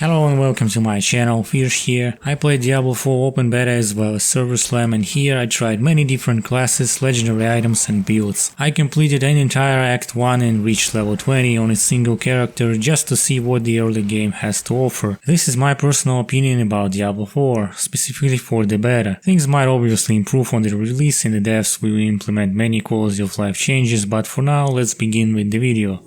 Hello and welcome to my channel, Firzj here. I played Diablo 4 Open Beta as well as Server Slam, and here I tried many different classes, legendary items and builds. I completed an entire Act 1 and reached level 20 on a single character just to see what the early game has to offer. This is my personal opinion about Diablo 4, specifically for the beta. Things might obviously improve on the release, and the devs will implement many quality of life changes, but for now let's begin with the video.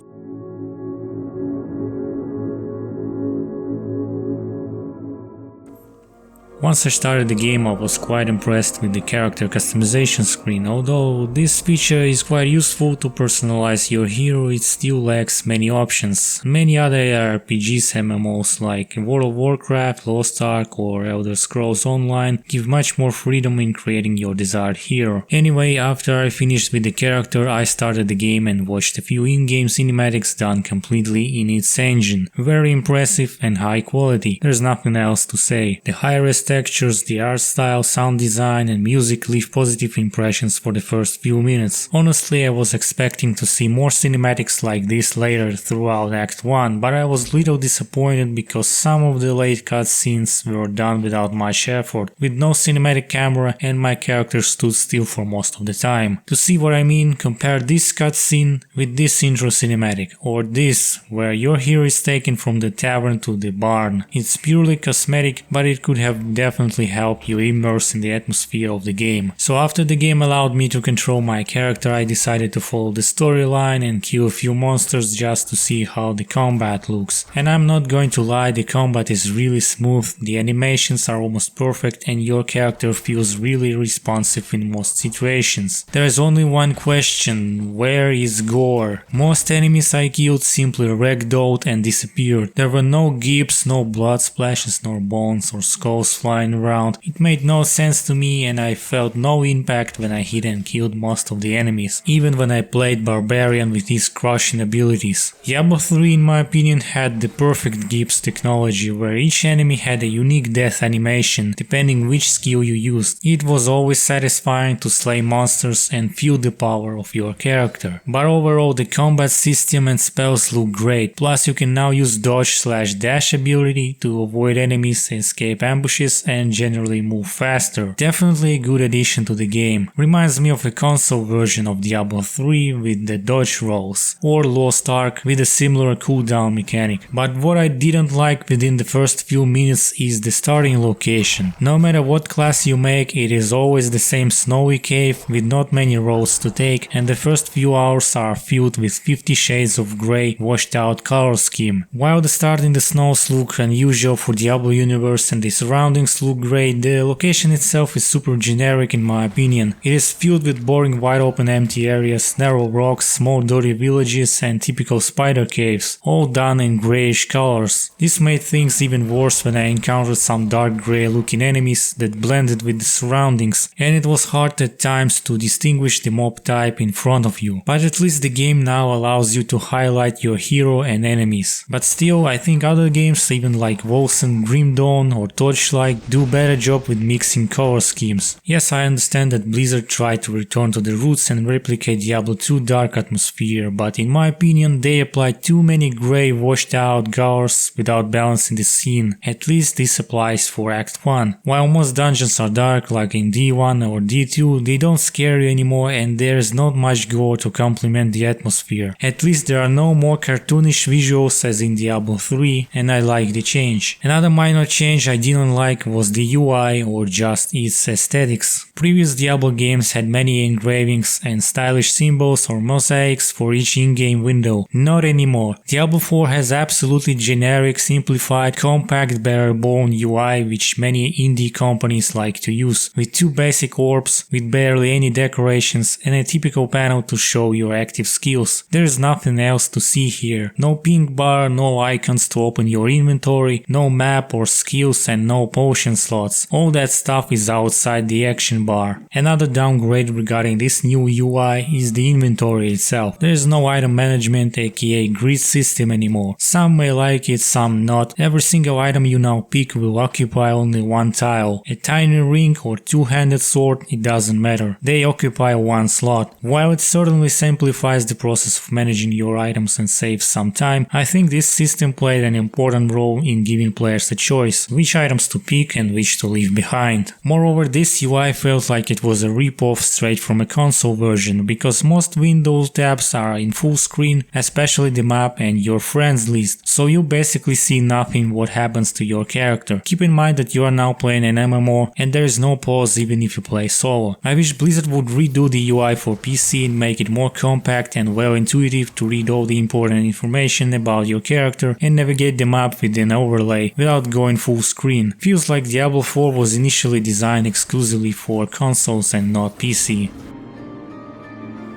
Once I started the game, I was quite impressed with the character customization screen. Although this feature is quite useful to personalize your hero, it still lacks many options. Many other ARPGs MMOs like World of Warcraft, Lost Ark or Elder Scrolls Online give much more freedom in creating your desired hero. Anyway, after I finished with the character, I started the game and watched a few in-game cinematics done completely in its engine. Very impressive and high quality, there's nothing else to say. The high-res textures, the art style, sound design and music leave positive impressions for the first few minutes. Honestly, I was expecting to see more cinematics like this later throughout Act 1, but I was little disappointed because some of the late cutscenes were done without much effort, with no cinematic camera, and my character stood still for most of the time. To see what I mean, compare this cutscene with this intro cinematic, or this, where your hero is taken from the tavern to the barn. It's purely cosmetic, but it could have definitely help you immerse in the atmosphere of the game. So after the game allowed me to control my character, I decided to follow the storyline and kill a few monsters just to see how the combat looks. And I'm not going to lie, the combat is really smooth, the animations are almost perfect and your character feels really responsive in most situations. There is only one question: where is gore? Most enemies I killed simply ragdolled and disappeared. There were no gips, no blood splashes, nor bones or skulls flying around. It made no sense to me and I felt no impact when I hit and killed most of the enemies, even when I played Barbarian with his crushing abilities. Diablo 3 in my opinion had the perfect gips technology, where each enemy had a unique death animation depending which skill you used. It was always satisfying to slay monsters and feel the power of your character. But overall the combat system and spells look great, plus you can now use dodge/dash ability to avoid enemies, escape ambushes and generally move faster. Definitely a good addition to the game. Reminds me of a console version of Diablo 3 with the dodge rolls, or Lost Ark with a similar cooldown mechanic. But what I didn't like within the first few minutes is the starting location. No matter what class you make, it is always the same snowy cave with not many roads to take, and the first few hours are filled with 50 shades of grey washed out color scheme. While the start in the snows look unusual for Diablo universe and the surroundings look great, the location itself is super generic in my opinion. It is filled with boring wide open empty areas, narrow rocks, small dirty villages and typical spider caves, all done in greyish colors. This made things even worse when I encountered some dark grey looking enemies that blended with the surroundings, and it was hard at times to distinguish the mob type in front of you. But at least the game now allows you to highlight your hero and enemies. But still, I think other games, even like Wolcen, Grim Dawn or Torchlight, do better job with mixing color schemes. Yes, I understand that Blizzard tried to return to the roots and replicate Diablo 2 dark atmosphere, but in my opinion they applied too many grey washed out colors without balancing the scene. At least this applies for Act 1. While most dungeons are dark like in D1 or D2, they don't scare you anymore and there is not much gore to complement the atmosphere. At least there are no more cartoonish visuals as in Diablo 3, and I like the change. Another minor change I didn't like was the UI or just its aesthetics. Previous Diablo games had many engravings and stylish symbols or mosaics for each in-game window. Not anymore. Diablo 4 has absolutely generic, simplified, compact, bare-bone UI which many indie companies like to use, with two basic orbs with barely any decorations and a typical panel to show your active skills. There is nothing else to see here. No pink bar, no icons to open your inventory, no map or skills and no potions potion slots. All that stuff is outside the action bar. Another downgrade regarding this new UI is the inventory itself. There is no item management, aka grid system anymore. Some may like it, some not. Every single item you now pick will occupy only one tile. A tiny ring or two-handed sword, it doesn't matter. They occupy one slot. While it certainly simplifies the process of managing your items and saves some time, I think this system played an important role in giving players a choice, which items to pick and which to leave behind. Moreover, this UI felt like it was a rip-off straight from a console version, because most Windows tabs are in full screen, especially the map and your friends list, so you basically see nothing what happens to your character. Keep in mind that you are now playing an MMO and there is no pause even if you play solo. I wish Blizzard would redo the UI for PC and make it more compact and well intuitive to read all the important information about your character and navigate the map with an overlay without going full screen. Feels like Diablo 4 was initially designed exclusively for consoles and not PC.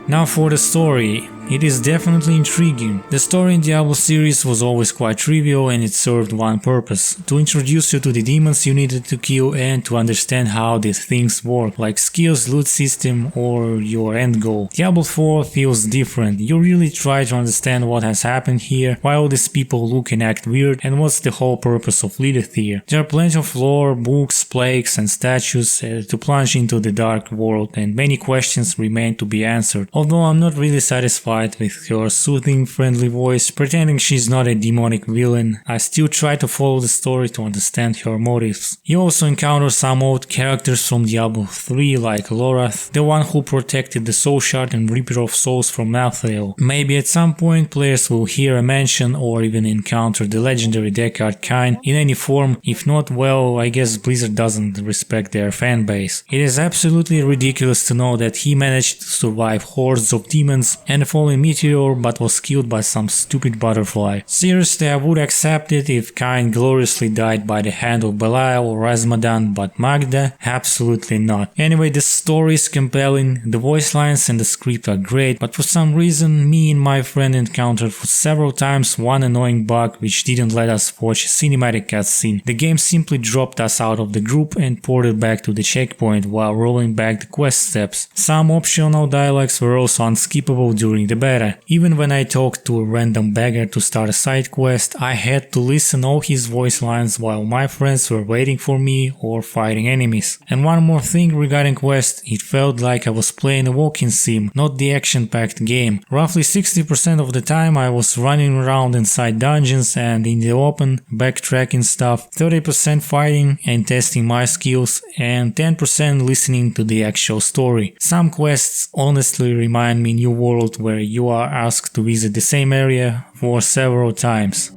Now for the story. It is definitely intriguing. The story in Diablo series was always quite trivial and it served one purpose: to introduce you to the demons you needed to kill and to understand how these things work, like skills, loot system or your end goal. Diablo 4 feels different. You really try to understand what has happened here, why all these people look and act weird, and what's the whole purpose of Lilith here. There are plenty of lore, books, plagues and statues to plunge into the dark world, and many questions remain to be answered. Although I'm not really satisfied with her soothing, friendly voice, pretending she's not a demonic villain, I still try to follow the story to understand her motives. You also encounter some old characters from Diablo 3 like Lorath, the one who protected the Soul Shard and Reaper of Souls from Malthael. Maybe at some point players will hear a mention or even encounter the legendary Deckard Cain in any form. If not, well, I guess Blizzard doesn't respect their fanbase. It is absolutely ridiculous to know that he managed to survive hordes of demons and a fallen meteor but was killed by some stupid butterfly. Seriously, I would accept it if Cain gloriously died by the hand of Belial or Razmadan, but Magda? Absolutely not. Anyway, the story is compelling, the voice lines and the script are great, but for some reason me and my friend encountered for several times one annoying bug which didn't let us watch a cinematic cutscene. The game simply dropped us out of the group and ported back to the checkpoint while rolling back the quest steps. Some optional dialogues were also unskippable during the beta. Even when I talked to a random beggar to start a side quest, I had to listen all his voice lines while my friends were waiting for me or fighting enemies. And one more thing regarding quest, it felt like I was playing a walking sim, not the action-packed game. Roughly 60% of the time I was running around inside dungeons and in the open, backtracking stuff, 30% fighting and testing my skills, and 10% listening to the actual story. Some quests honestly remind me New World, where you are asked to visit the same area for several times.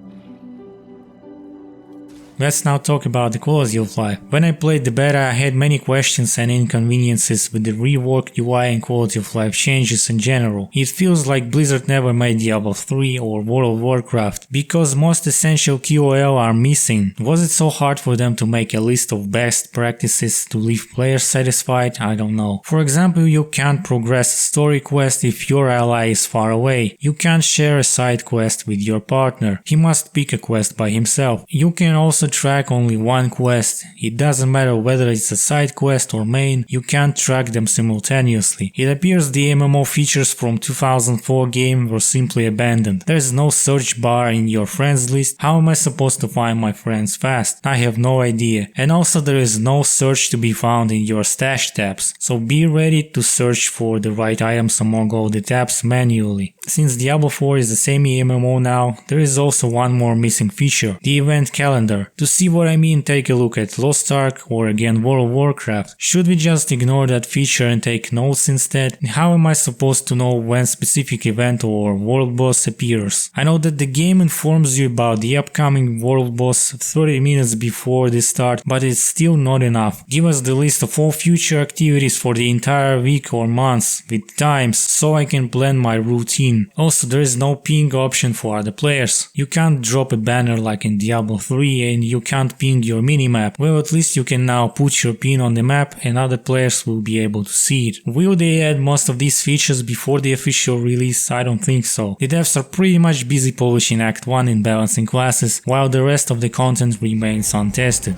Let's now talk about the quality of life. When I played the beta, I had many questions and inconveniences with the reworked UI and quality of life changes in general. It feels like Blizzard never made Diablo 3 or World of Warcraft, because most essential QoL are missing. Was it so hard for them to make a list of best practices to leave players satisfied? I don't know. For example, you can't progress a story quest if your ally is far away. You can't share a side quest with your partner. He must pick a quest by himself. You can also track only one quest. It doesn't matter whether it's a side quest or main, you can't track them simultaneously. It appears the MMO features from 2004 game were simply abandoned. There's no search bar in your friends list. How am I supposed to find my friends fast? I have no idea. And also there is no search to be found in your stash tabs, so be ready to search for the right items among all the tabs manually. Since Diablo 4 is a semi-MMO now, there is also one more missing feature, the event calendar. To see what I mean, take a look at Lost Ark or again World of Warcraft. Should we just ignore that feature and take notes instead? How am I supposed to know when specific event or world boss appears? I know that the game informs you about the upcoming world boss 30 minutes before the start, but it's still not enough. Give us the list of all future activities for the entire week or months with times so I can plan my routine. Also, there is no ping option for other players. You can't drop a banner like in Diablo 3 and you can't ping your minimap. Well, at least you can now put your pin on the map and other players will be able to see it. Will they add most of these features before the official release? I don't think so. The devs are pretty much busy polishing Act 1 and balancing classes, while the rest of the content remains untested.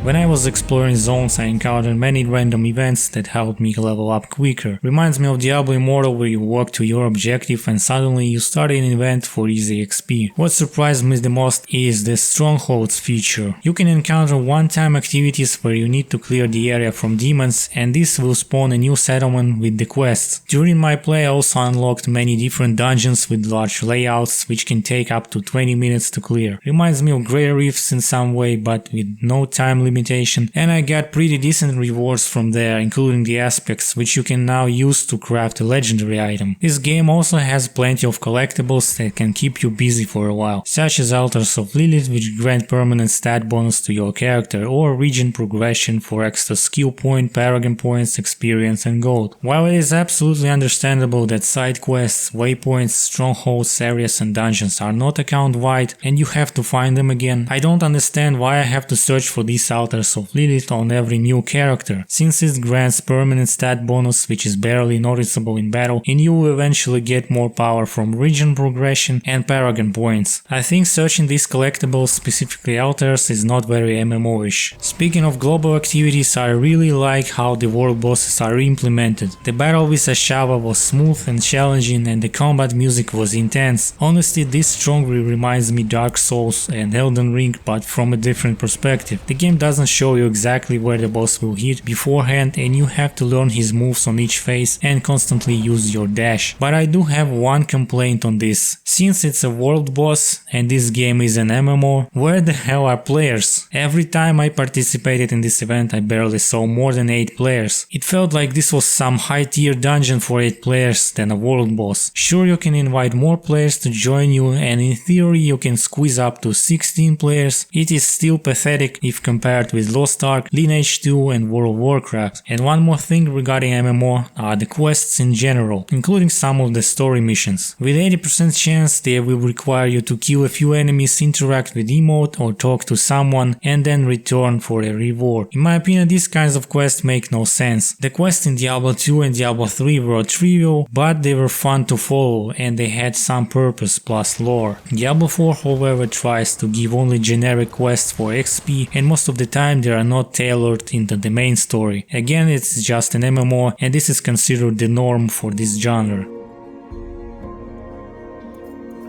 When I was exploring zones, I encountered many random events that helped me level up quicker. Reminds me of Diablo Immortal, where you walk to your objective and suddenly you start an event for easy XP. What surprised me the most is the Strongholds feature. You can encounter one-time activities where you need to clear the area from demons, and this will spawn a new settlement with the quests. During my play I also unlocked many different dungeons with large layouts which can take up to 20 minutes to clear. Reminds me of Grey Reefs in some way, but with no time limitation, and I got pretty decent rewards from there, including the aspects which you can now use to craft a legendary item. This game also has plenty of collectibles that can keep you busy for a while, such as Altars of Lilith, which grant permanent stat bonus to your character, or region progression for extra skill point, paragon points, experience and gold. While it is absolutely understandable that side quests, waypoints, strongholds, areas and dungeons are not account wide and you have to find them again, I don't understand why I have to search for these Altars of Lilith on every new character, since it grants permanent stat bonus which is barely noticeable in battle, and you will eventually get more power from region progression and paragon points. I think searching these collectibles, specifically altars, is not very MMO-ish. Speaking of global activities, I really like how the world bosses are implemented. The battle with Ashava was smooth and challenging, and the combat music was intense. Honestly, this strongly reminds me Dark Souls and Elden Ring, but from a different perspective. The game doesn't show you exactly where the boss will hit beforehand, and you have to learn his moves on each phase and constantly use your dash. But I do have one complaint on this. Since it's a world boss and this game is an MMO, where the hell are players? Every time I participated in this event I barely saw more than 8 players. It felt like this was some high tier dungeon for 8 players than a world boss. Sure, you can invite more players to join you, and in theory you can squeeze up to 16 players. It is still pathetic if compared with Lost Ark, Lineage 2 and World of Warcraft. And one more thing regarding MMO are the quests in general, including some of the story missions. With 80% chance they will require you to kill a few enemies, interact with emote or talk to someone and then return for a reward. In my opinion, these kinds of quests make no sense. The quests in Diablo 2 and Diablo 3 were trivial, but they were fun to follow and they had some purpose plus lore. Diablo 4 however tries to give only generic quests for XP, and most of the time they are not tailored into the main story. Again, it's just an MMO and this is considered the norm for this genre.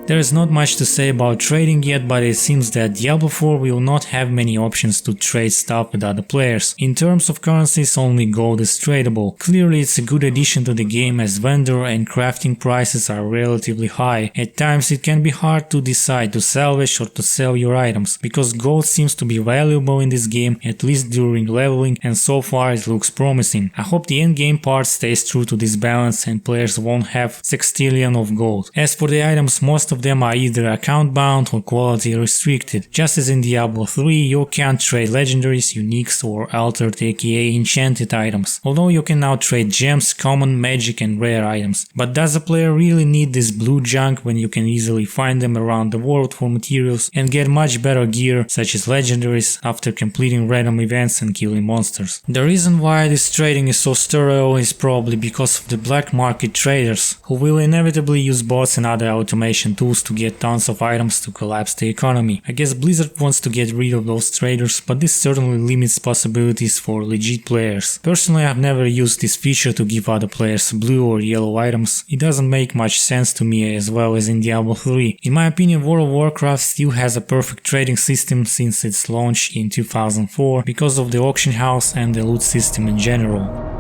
There is not much to say about trading yet, but it seems that Diablo 4 will not have many options to trade stuff with other players. In terms of currencies, only gold is tradable. Clearly it's a good addition to the game, as vendor and crafting prices are relatively high. At times it can be hard to decide to salvage or to sell your items, because gold seems to be valuable in this game, at least during leveling, and so far it looks promising. I hope the endgame part stays true to this balance and players won't have sextillion of gold. As for the items, most of them are either account bound or quality restricted. Just as in Diablo 3, you can't trade legendaries, uniques or altered aka enchanted items, although you can now trade gems, common, magic and rare items. But does a player really need this blue junk when you can easily find them around the world for materials and get much better gear such as legendaries after completing random events and killing monsters? The reason why this trading is so sterile is probably because of the black market traders, who will inevitably use bots and other automation tools to get tons of items to collapse the economy. I guess Blizzard wants to get rid of those traders, but this certainly limits possibilities for legit players. Personally, I've never used this feature to give other players blue or yellow items. It doesn't make much sense to me, as well as in Diablo 3. In my opinion, World of Warcraft still has a perfect trading system since its launch in 2004 because of the auction house and the loot system in general.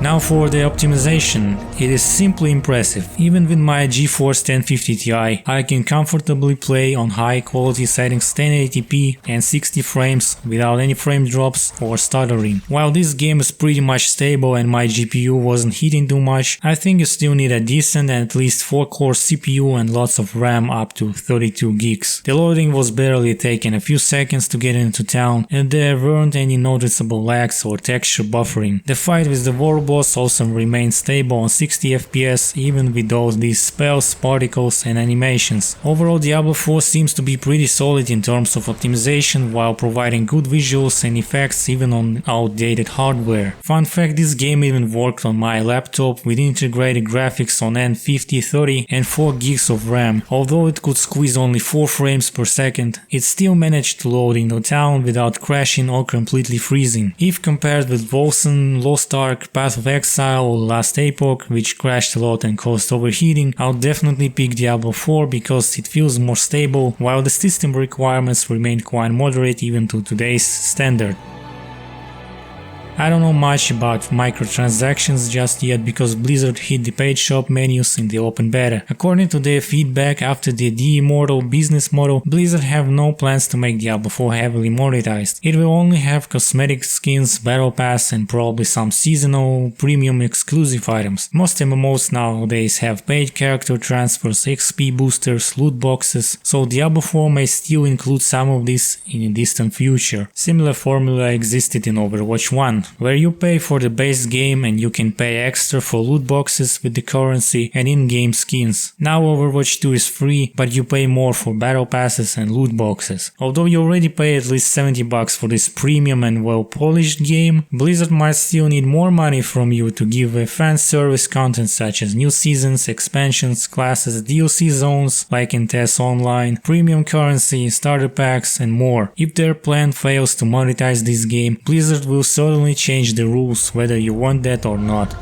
Now for the optimization, it is simply impressive. Even with my GeForce 1050 Ti, I can comfortably play on high quality settings 1080p and 60 frames without any frame drops or stuttering. While this game is pretty much stable and my GPU wasn't heating too much, I think you still need a decent and at least 4-core CPU and lots of RAM up to 32 gigs. The loading was barely taking a few seconds to get into town and there weren't any noticeable lags or texture buffering. The fight with the war boss also remains stable on 60 FPS even with all these spells, particles and animations. Overall, Diablo 4 seems to be pretty solid in terms of optimization while providing good visuals and effects even on outdated hardware. Fun fact, this game even worked on my laptop with integrated graphics on N5030 and 4 gigs of RAM. Although it could squeeze only 4 frames per second, it still managed to load into town without crashing or completely freezing. If compared with Wolcen, Lost Ark, Path of Exile or Last Epoch, which crashed a lot and caused overheating, I'll definitely pick Diablo 4 because it feels more stable, while the system requirements remain quite moderate even to today's standard. I don't know much about microtransactions just yet because Blizzard hid the paid shop menus in the open beta. According to their feedback after the de-immortal business model, Blizzard have no plans to make Diablo 4 heavily monetized. It will only have cosmetic skins, battle pass and probably some seasonal premium exclusive items. Most MMOs nowadays have paid character transfers, XP boosters, loot boxes, so Diablo 4 may still include some of this in a distant future. Similar formula existed in Overwatch 1. Where you pay for the base game and you can pay extra for loot boxes with the currency and in-game skins. Now Overwatch 2 is free, but you pay more for battle passes and loot boxes. Although you already pay at least $70 for this premium and well-polished game, Blizzard might still need more money from you to give a fan service content such as new seasons, expansions, classes, DLC zones like in TES Online, premium currency, starter packs and more. If their plan fails to monetize this game, Blizzard will certainly change the rules whether you want that or not.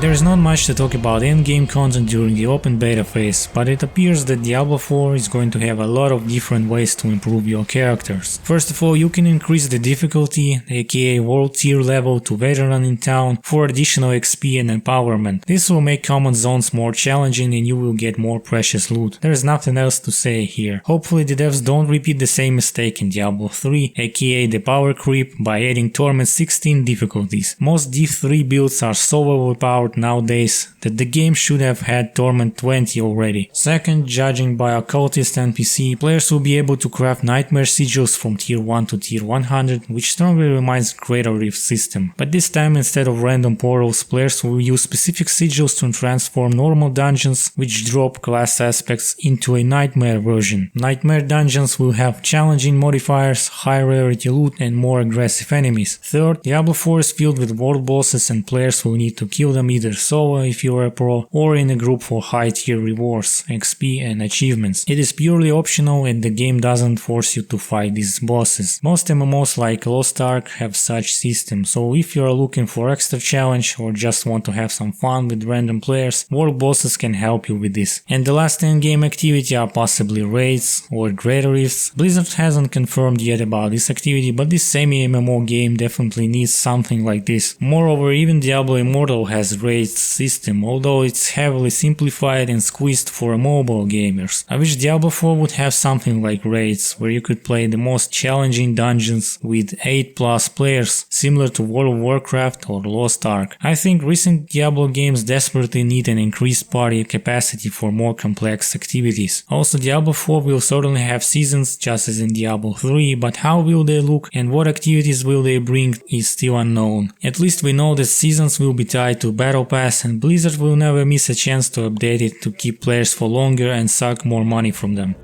There is not much to talk about endgame content during the open beta phase, but it appears that Diablo 4 is going to have a lot of different ways to improve your characters. First of all, you can increase the difficulty, aka world tier level, to veteran in town for additional XP and empowerment. This will make common zones more challenging and you will get more precious loot. There is nothing else to say here. Hopefully the devs don't repeat the same mistake in Diablo 3, aka the power creep, by adding Torment 16 difficulties. Most Div 3 builds are so overpowered nowadays that the game should have had Torment 20 already. Second, judging by occultist NPC, players will be able to craft nightmare sigils from tier 1 to tier 100, which strongly reminds Greater Rift system. But this time instead of random portals, players will use specific sigils to transform normal dungeons which drop class aspects into a nightmare version. Nightmare dungeons will have challenging modifiers, high rarity loot and more aggressive enemies. Third, Diablo 4 is filled with world bosses and players will need to kill them either solo if you are a pro or in a group for high tier rewards, XP and achievements. It is purely optional and the game doesn't force you to fight these bosses. Most MMOs like Lost Ark have such systems, so if you are looking for extra challenge or just want to have some fun with random players, world bosses can help you with this. And the last in-game activity are possibly raids or greater rifts. Blizzard hasn't confirmed yet about this activity, but this semi-MMO game definitely needs something like this. Moreover, even Diablo Immortal has raids system, although it's heavily simplified and squeezed for mobile gamers. I wish Diablo 4 would have something like raids, where you could play the most challenging dungeons with 8+ players, similar to World of Warcraft or Lost Ark. I think recent Diablo games desperately need an increased party capacity for more complex activities. Also, Diablo 4 will certainly have seasons, just as in Diablo 3, but how will they look and what activities will they bring is still unknown. At least we know that seasons will be tied to Battle Pass and Blizzard will never miss a chance to update it to keep players for longer and suck more money from them.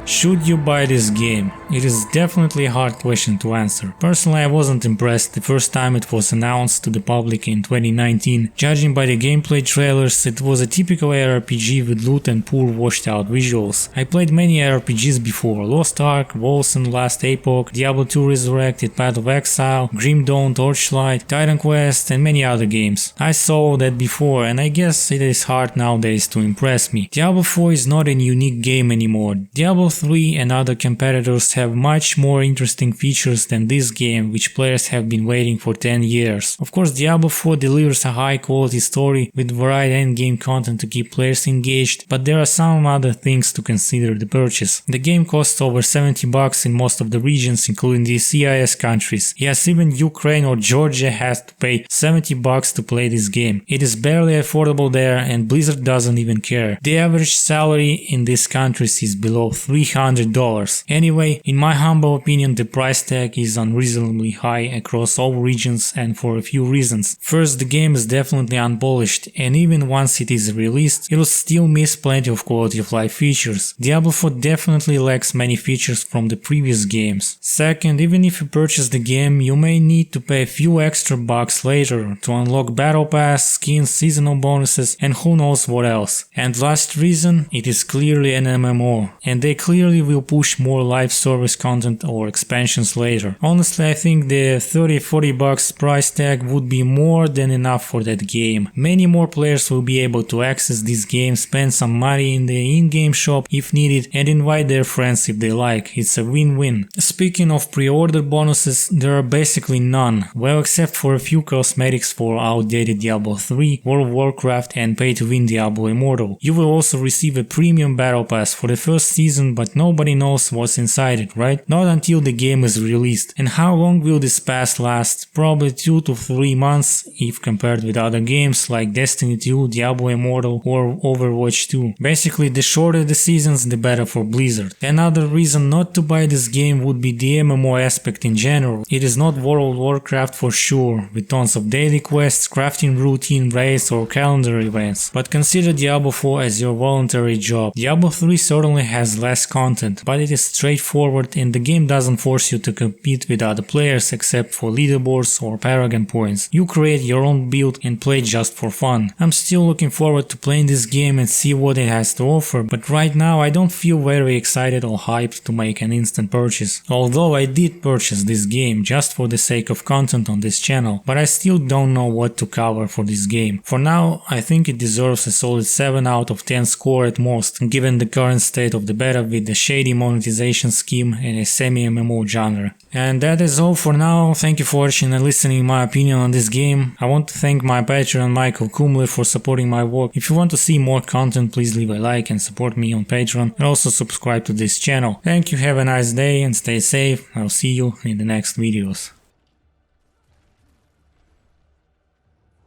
Should you buy this game? It is definitely a hard question to answer. Personally, I wasn't impressed the first time it was announced to the public in 2019. Judging by the gameplay trailers, it was a typical ARPG with loot and poor washed out visuals. I played many ARPGs before: Lost Ark, Wolcen, Last Epoch, Diablo II Resurrected, Path of Exile, Grim Dawn, Torchlight, Titan Quest and many other games. I saw that before and I guess it is hard nowadays to impress me. Diablo 4 is not a unique game anymore. Diablo 3 and other competitors have much more interesting features than this game, which players have been waiting for 10 years. Of course, Diablo 4 delivers a high quality story with varied endgame content to keep players engaged, but there are some other things to consider the purchase. The game costs over $70 in most of the regions, including the CIS countries. Yes, even Ukraine or Georgia has to pay $70 to play this game. It is barely affordable there and Blizzard doesn't even care. The average salary in these countries is below $300 $300. Anyway, in my humble opinion, the price tag is unreasonably high across all regions and for a few reasons. First, the game is definitely unpolished, and even once it is released, it will still miss plenty of quality of life features. Diablo 4 definitely lacks many features from the previous games. Second, even if you purchase the game, you may need to pay a few extra bucks later to unlock battle pass, skins, seasonal bonuses, and who knows what else. And last reason, it is clearly an MMO, and they clearly will push more live service content or expansions later. Honestly, I think the $30-40 price tag would be more than enough for that game. Many more players will be able to access this game, spend some money in the in-game shop if needed, and invite their friends if they like. It's a win-win. Speaking of pre-order bonuses, there are basically none, well except for a few cosmetics for outdated Diablo 3, World of Warcraft and pay-to-win Diablo Immortal. You will also receive a premium battle pass for the first season, but nobody knows what's inside it, right? Not until the game is released. And how long will this pass last? Probably 2 to 3 months if compared with other games like Destiny 2, Diablo Immortal or Overwatch 2. Basically, the shorter the seasons, the better for Blizzard. Another reason not to buy this game would be the MMO aspect in general. It is not World of Warcraft for sure, with tons of daily quests, crafting routine, raids or calendar events. But consider Diablo 4 as your voluntary job. Diablo 3 certainly has less content, but it is straightforward and the game doesn't force you to compete with other players except for leaderboards or paragon points. You create your own build and play just for fun. I'm still looking forward to playing this game and see what it has to offer, but right now I don't feel very excited or hyped to make an instant purchase. Although I did purchase this game just for the sake of content on this channel, but I still don't know what to cover for this game. For now, I think it deserves a solid 7 out of 10 score at most, given the current state of the beta with the shady monetization scheme and a semi-MMO genre. And that is all for now. Thank you for watching and listening my opinion on this game. I want to thank my Patreon Michael Kumler for supporting my work. If you want to see more content, please leave a like and support me on Patreon, and also subscribe to this channel. Thank you, have a nice day and stay safe. I'll see you in the next videos.